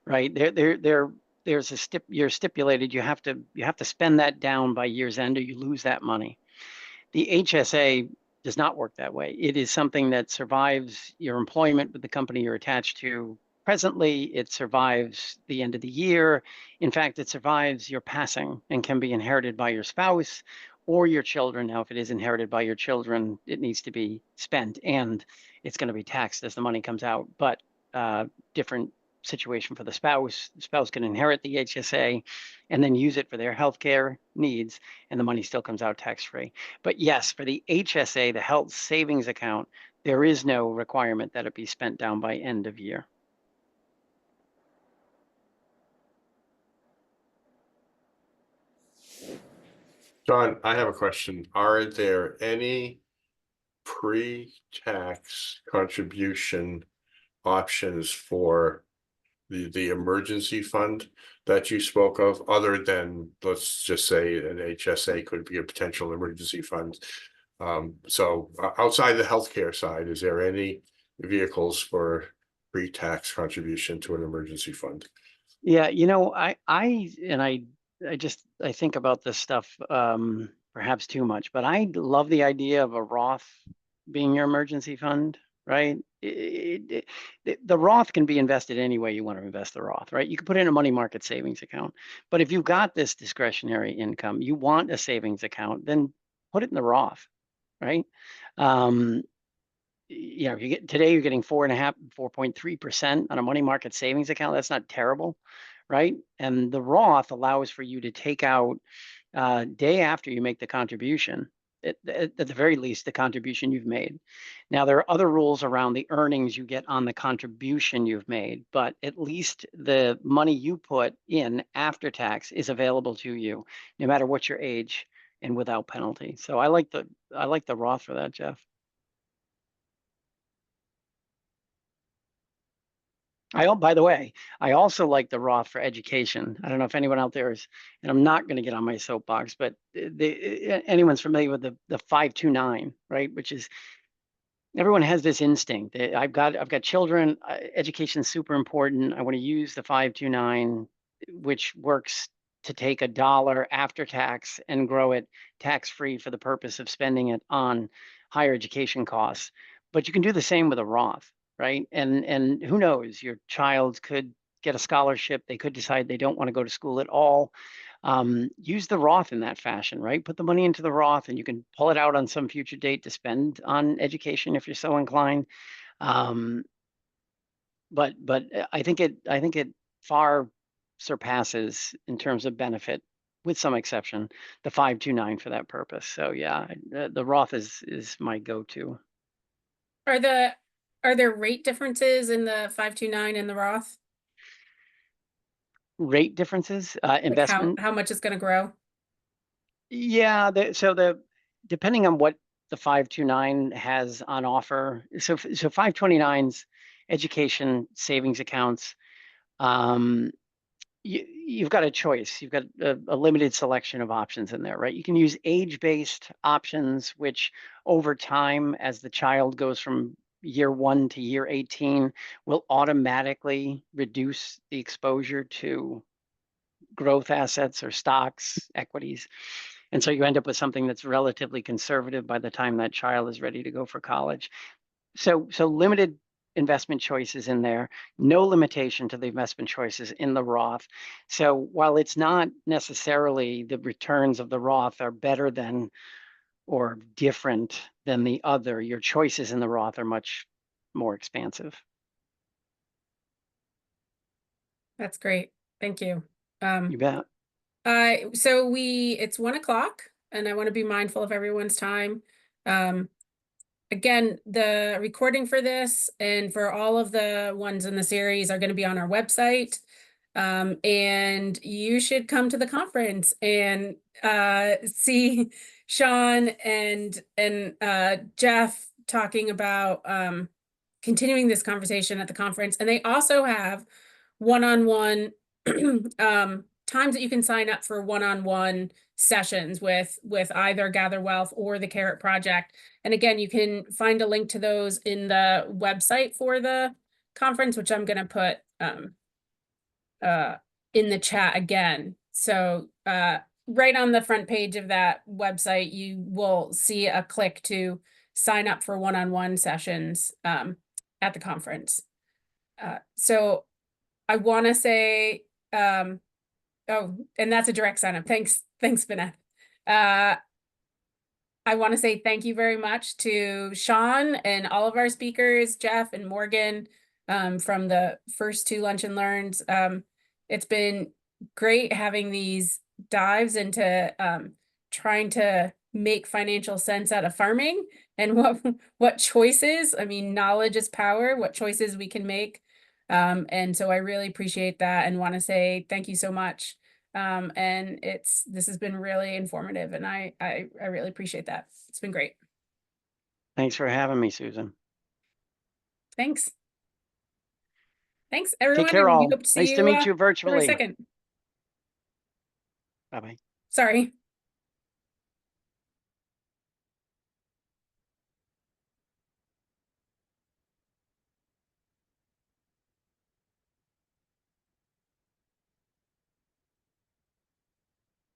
right? There's you're stipulated you have to spend that down by year's end or you lose that money. The HSA does not work that way. It is something that survives your employment with the company you're attached to presently. It survives the end of the year. In fact, it survives your passing and can be inherited by your spouse or your children. Now, if it is inherited by your children, it needs to be spent and it's going to be taxed as the money comes out, but different situation for the spouse. The spouse can inherit the HSA and then use it for their healthcare needs, and the money still comes out tax-free. But yes, for the HSA, the health savings account, there is no requirement that it be spent down by end of year. John, I have a question. Are there any pre-tax contribution options for the emergency fund that you spoke of, other than, let's just say, an HSA could be a potential emergency fund? So outside the healthcare side, is there any vehicles for pre-tax contribution to an emergency fund? Yeah, you know, I think about this stuff perhaps too much, but I love the idea of a Roth being your emergency fund, right? The Roth can be invested any way you want to invest the Roth, right? You can put it in a money market savings account, but if you've got this discretionary income, you want a savings account, then put it in the Roth, right? You know, you're getting 4.3% on a money market savings account. That's not terrible, right? And the Roth allows for you to take out day after you make the contribution, at the very least, the contribution you've made. Now, there are other rules around the earnings you get on the contribution you've made, but at least the money you put in after tax is available to you, no matter what your age and without penalty. So I like the Roth for that, Jeff. By the way, I also like the Roth for education. I don't know if anyone out there is, and I'm not going to get on my soapbox, but anyone's familiar with the 529, right? Which is, everyone has this instinct. I've got children. Education is super important. I want to use the 529, which works to take $1 after tax and grow it tax-free for the purpose of spending it on higher education costs. But you can do the same with a Roth, right? And who knows, your child could get a scholarship. They could decide they don't want to go to school at all. Use the Roth in that fashion, right? Put the money into the Roth and you can pull it out on some future date to spend on education if you're so inclined. But I think it far surpasses in terms of benefit, with some exception, the 529 for that purpose. So yeah, the Roth is my go-to. Are there rate differences in the 529 and the Roth? Rate differences, Like investment. how much it's going to grow? Yeah, depending on what the 529 has on offer. So 529's education savings accounts, you've got a choice. You've got a limited selection of options in there, right? You can use age-based options, which over time, as the child goes from year 1 to year 18, will automatically reduce the exposure to growth assets or stocks, equities. And so you end up with something that's relatively conservative by the time that child is ready to go for college. So limited investment choices in there, no limitation to the investment choices in the Roth. So while it's not necessarily the returns of the Roth are better than or different than the other, your choices in the Roth are much more expansive. That's great. Thank you. You bet. So it's 1 o'clock, and I want to be mindful of everyone's time. Again, the recording for this and for all of the ones in the series are going to be on our website. And you should come to the conference and see Sean and Jeff talking about continuing this conversation at the conference. And they also have one-on-one times that you can sign up for one-on-one sessions with either GatherWealth or the Carrot Project. And again, you can find a link to those in the website for the conference, which I'm going to put in the chat again. So right on the front page of that website, you will see a click to sign up for one-on-one sessions at the conference. So I want to say, oh, and that's a direct sign up. Thanks, Vanessa. I want to say thank you very much to Sean and all of our speakers, Jeff and Morgan, from the first 2 Lunch and Learns. It's been great having these dives into trying to make financial sense out of farming and what choices, I mean, knowledge is power, what choices we can make. And so I really appreciate that and want to say thank you so much. And this has been really informative, and I really appreciate that. It's been great. Thanks for having me, Susan. Thanks, everyone. Take care, and we all. hope to see Nice to meet you February virtually. 2nd. Bye-bye. Sorry.